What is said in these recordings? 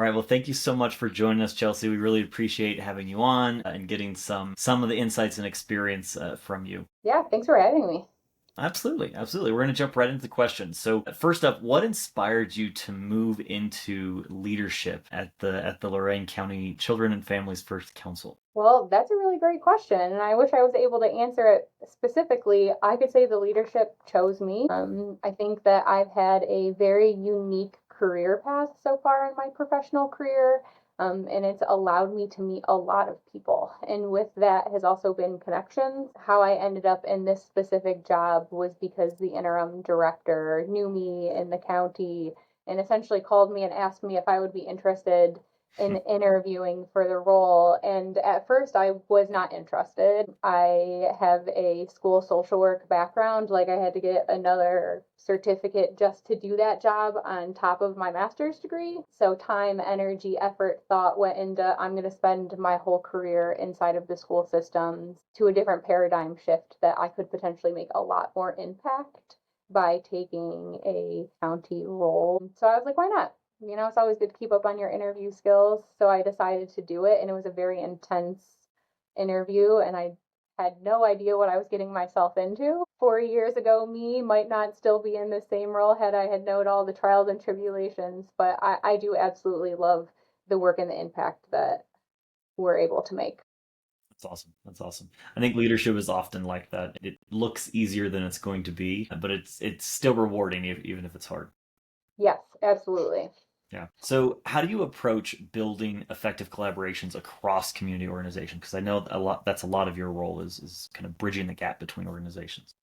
All right. Well, thank you so much for joining us, Chelsea. We really appreciate having you on and getting some of the insights and experience from you. Yeah, thanks for having me. Absolutely, absolutely. We're going to jump right into the questions. So, first up, what inspired you to move into leadership at the Lorain County Children and Families First Council? Well, that's a really great question, and I wish I was able to answer it specifically. I could say the leadership chose me. I think that I've had a very unique career path so far in my professional career, and it's allowed me to meet a lot of people. And with that has also been connections. How I ended up in this specific job was because the interim director knew me in the county and essentially called me and asked me if I would be interested in interviewing for the role. And at first, I was not interested. I have a school social work background. Like, I had to get another certificate just to do that job on top of my master's degree. So, time, energy, effort, thought went into I'm going to spend my whole career inside of the school systems to a different paradigm shift that I could potentially make a lot more impact by taking a county role. So I was like, why not? It's always good to keep up on your interview skills. So I decided to do it, and it was a very intense interview, and I had no idea what I was getting myself into. 4 years ago, me might not still be in the same role had I had known all the trials and tribulations, but I do absolutely love the work and the impact that we're able to make. That's awesome. That's awesome. I think leadership is often like that. It looks easier than it's going to be, but it's still rewarding even if it's hard. Yes, absolutely. Yeah. So, how do you approach building effective collaborations across community organizations? Because I know that's a lot of your role is kind of bridging the gap between organizations.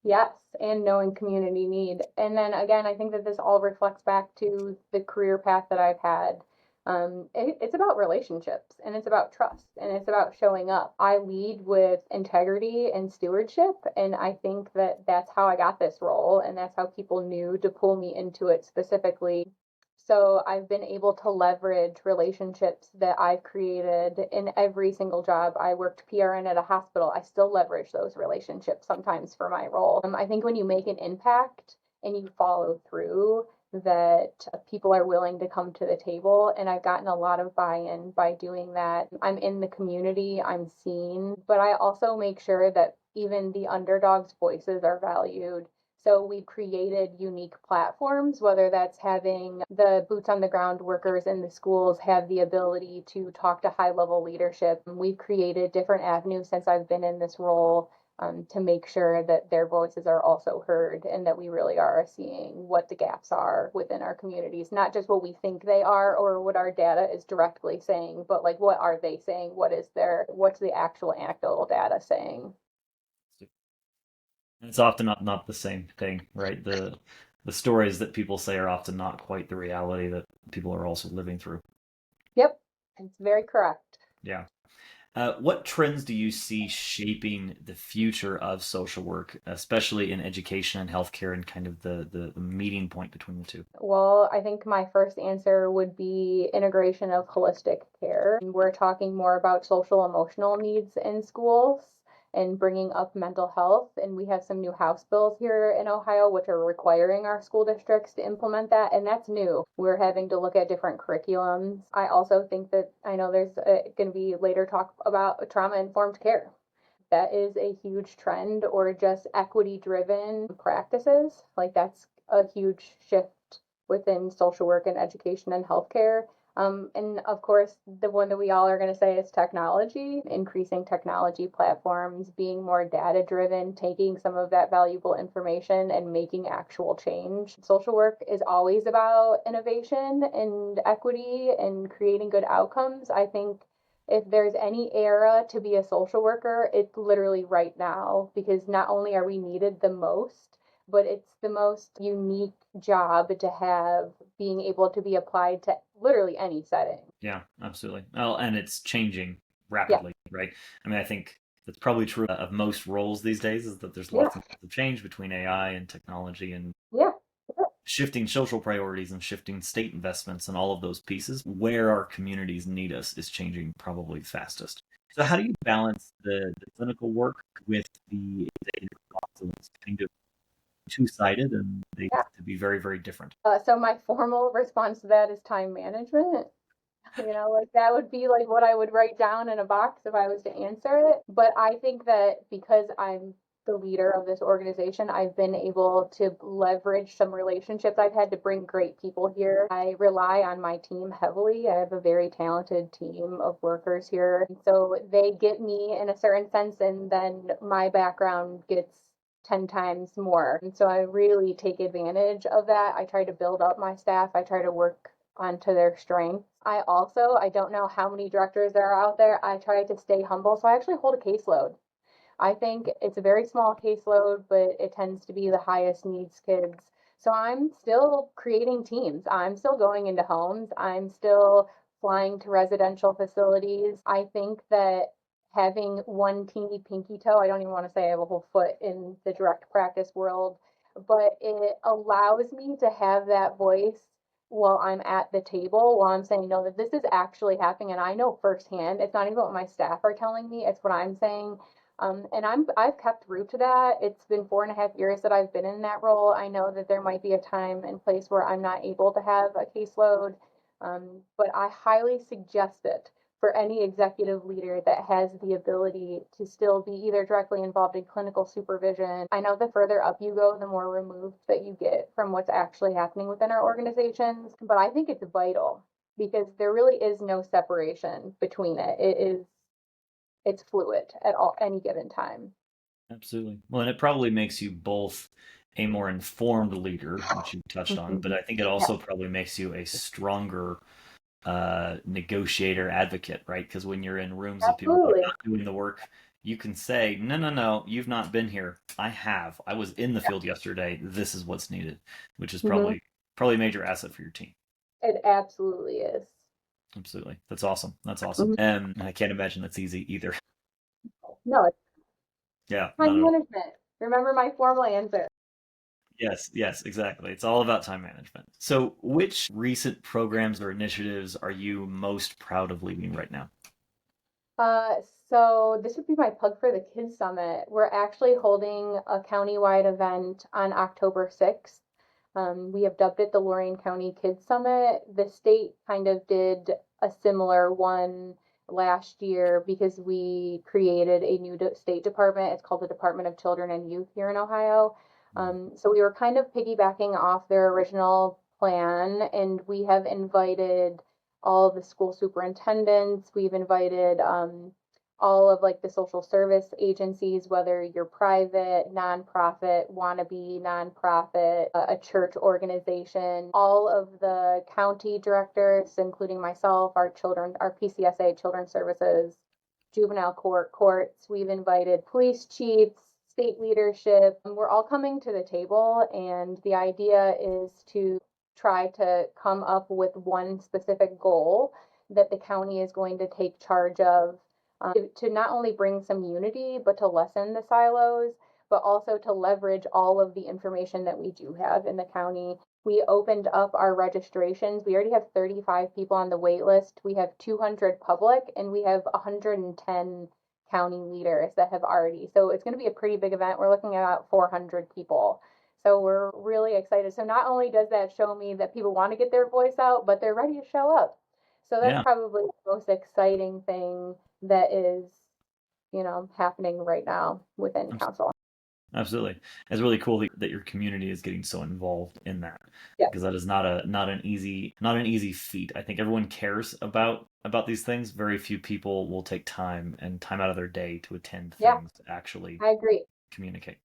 Yes, and knowing community need. And then again, I think that this all reflects back to the career path that I've had. It's about relationships and it's about trust and it's about showing up. I lead with integrity and stewardship, and I think that that's how I got this role, and that's how people knew to pull me into it specifically. So I've been able to leverage relationships that I've created in every single job. I worked PRN at a hospital. I still leverage those relationships sometimes for my role. I think when you make an impact and you follow through, that people are willing to come to the table. And I've gotten a lot of buy in by doing that. I'm in the community, I'm seen, but I also make sure that even the underdogs' voices are valued. So we've created unique platforms, whether that's having the boots on the ground workers in the schools have the ability to talk to high level leadership. We've created different avenues since I've been in this role, to make sure that their voices are also heard and that we really are seeing what the gaps are within our communities, not just what we think they are or what our data is directly saying, but like what are they saying? What's the actual anecdotal data saying? And it's often not the same thing, right? The stories that people say are often not quite the reality that people are also living through. Yep, it's very correct. Yeah. What trends do you see shaping the future of social work, especially in education and healthcare, and kind of the meeting point between the two? Well, I think my first answer would be integration of holistic care. We're talking more about social emotional needs in schools and bringing up mental health. And we have some new House bills here in Ohio, which are requiring our school districts to implement that. And that's new. We're having to look at different curriculums. I also think that I know there's going to be later talk about trauma informed care. That is a huge trend, or just equity driven practices. Like, that's a huge shift within social work and education and healthcare. And of course, the one that we all are going to say is technology, increasing technology platforms, being more data driven, taking some of that valuable information and making actual change. Social work is always about innovation and equity and creating good outcomes. I think if there's any era to be a social worker, it's literally right now, because not only are we needed the most, but it's the most unique job to have, being able to be applied to literally any setting. Yeah, absolutely. Well, and it's changing Yeah, rapidly, right? I mean, I think that's probably true of most roles these days, is that there's yeah, lots of change between AI and technology and yeah. shifting social priorities and shifting state investments and all of those pieces. Where our communities need us is changing probably fastest. So, how do you balance the clinical work with the executive responsibilities? It's kind of two-sided, and they Yeah. tend to be very, very different. So my formal response to that is time management. Like that would be like what I would write down in a box if I was to answer it. But I think that because I'm the leader of this organization, I've been able to leverage some relationships. I've had to bring great people here. I rely on my team heavily. I have a very talented team of workers here. So they get me in a certain sense, and then my background gets 10 times more. And so I really take advantage of that. I try to build up my staff. I try to work onto their strengths. I don't know how many directors there are out there. I try to stay humble. So I actually hold a caseload. I think it's a very small caseload, but it tends to be the highest needs kids. So I'm still creating teams. I'm still going into homes. I'm still flying to residential facilities. I think that having one teeny pinky toe, I don't even want to say I have a whole foot in the direct practice world, but it allows me to have that voice while I'm at the table, while I'm saying, no, that this is actually happening. And I know firsthand, it's not even what my staff are telling me, it's what I'm saying. And I've kept root to that. It's been 4.5 years that I've been in that role. I know that there might be a time and place where I'm not able to have a caseload, but I highly suggest it for any executive leader that has the ability to still be either directly involved in clinical supervision. I know the further up you go, the more removed that you get from what's actually happening within our organizations. But I think it's vital because there really is no separation between it. It's fluid at all any given time. Absolutely. Well, and it probably makes you both a more informed leader, which you touched on, but Mhm. I think it Yeah, also probably makes you a stronger negotiator advocate, right? Because when you're in rooms of people who are absolutely. not doing the work, you can say, no, no, no, you've not been here. I have. I was in the field yesterday. This is what's needed, which is Hmm. probably a major asset for your team. It absolutely is. Absolutely. That's awesome. That's awesome. Mhm. And I can't imagine that's easy either. No, it's Yeah, not time at all. management. Remember my formal answer. Yes, yes, exactly. It's all about time management. So, which recent programs or initiatives are you most proud of leading right now? Uh, so this would be my plug for the Kids Summit. We're actually holding a countywide event on October 6th. We have dubbed it the Lorain County Kids Summit. The state kind of did a similar one last year because we created a new state department. It's called the Department of Children and Youth here in Ohio. So we were kind of piggybacking off their original plan, and we have invited all of the school superintendents. We've invited all of like the social service agencies, whether you're private, nonprofit, wannabe nonprofit, a church organization, all of the county directors, including myself, our PCSA, Children's Services, juvenile courts. We've invited police chiefs, state leadership. We're all coming to the table, and the idea is to try to come up with one specific goal that the county is going to take charge of, to not only bring some unity, but to lessen the silos, but also to leverage all of the information that we do have in the county. We opened up our registrations. We already have 35 people on the wait list. We have 200 public, and we have 110 county leaders that have already. So it's going to be a pretty big event. We're looking at about 400 people. So we're really excited. So not only does that show me that people want to get their voice out, but they're ready to show up. So that's Yeah, probably the most exciting thing that is, happening right now within council. absolutely. It's really cool that your community is getting so involved in that Yeah. because that is not an easy feat. I think everyone cares about these things. Very few people will take time out of their day to attend Yeah, things to actually I agree. communicate.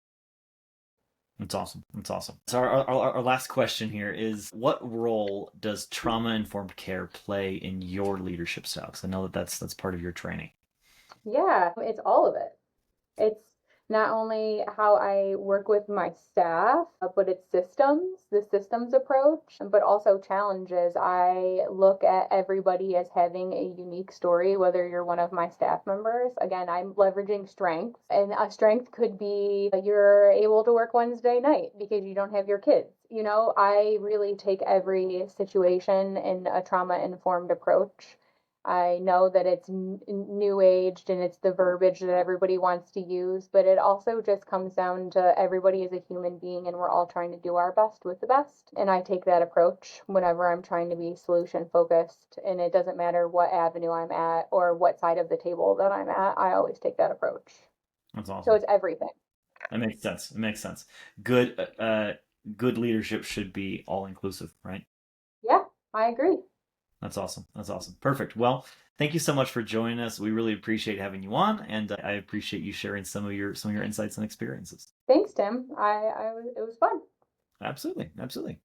That's awesome. That's awesome. So our last question here is: what role does trauma-informed care play in your leadership style? Because I know that's part of your training. Yeah, it's all of it. It's not only how I work with my staff, but it's the systems approach, but also challenges. I look at everybody as having a unique story, whether you're one of my staff members. Again, I'm leveraging strengths, and a strength could be you're able to work Wednesday night because you don't have your kids. I really take every situation in a trauma informed approach. I know that it's new aged and it's the verbiage that everybody wants to use, but it also just comes down to everybody is a human being and we're all trying to do our best with the best. And I take that approach whenever I'm trying to be solution focused. And it doesn't matter what avenue I'm at or what side of the table that I'm at, I always take that approach. That's So awesome. it's everything. That makes sense. It makes sense. Good, good leadership should be all inclusive, right? Yeah, I agree. That's awesome. That's awesome. Perfect. Well, thank you so much for joining us. We really appreciate having you on, and I appreciate you sharing some of your insights and experiences. Thanks, Tim. It was fun. Absolutely. Absolutely.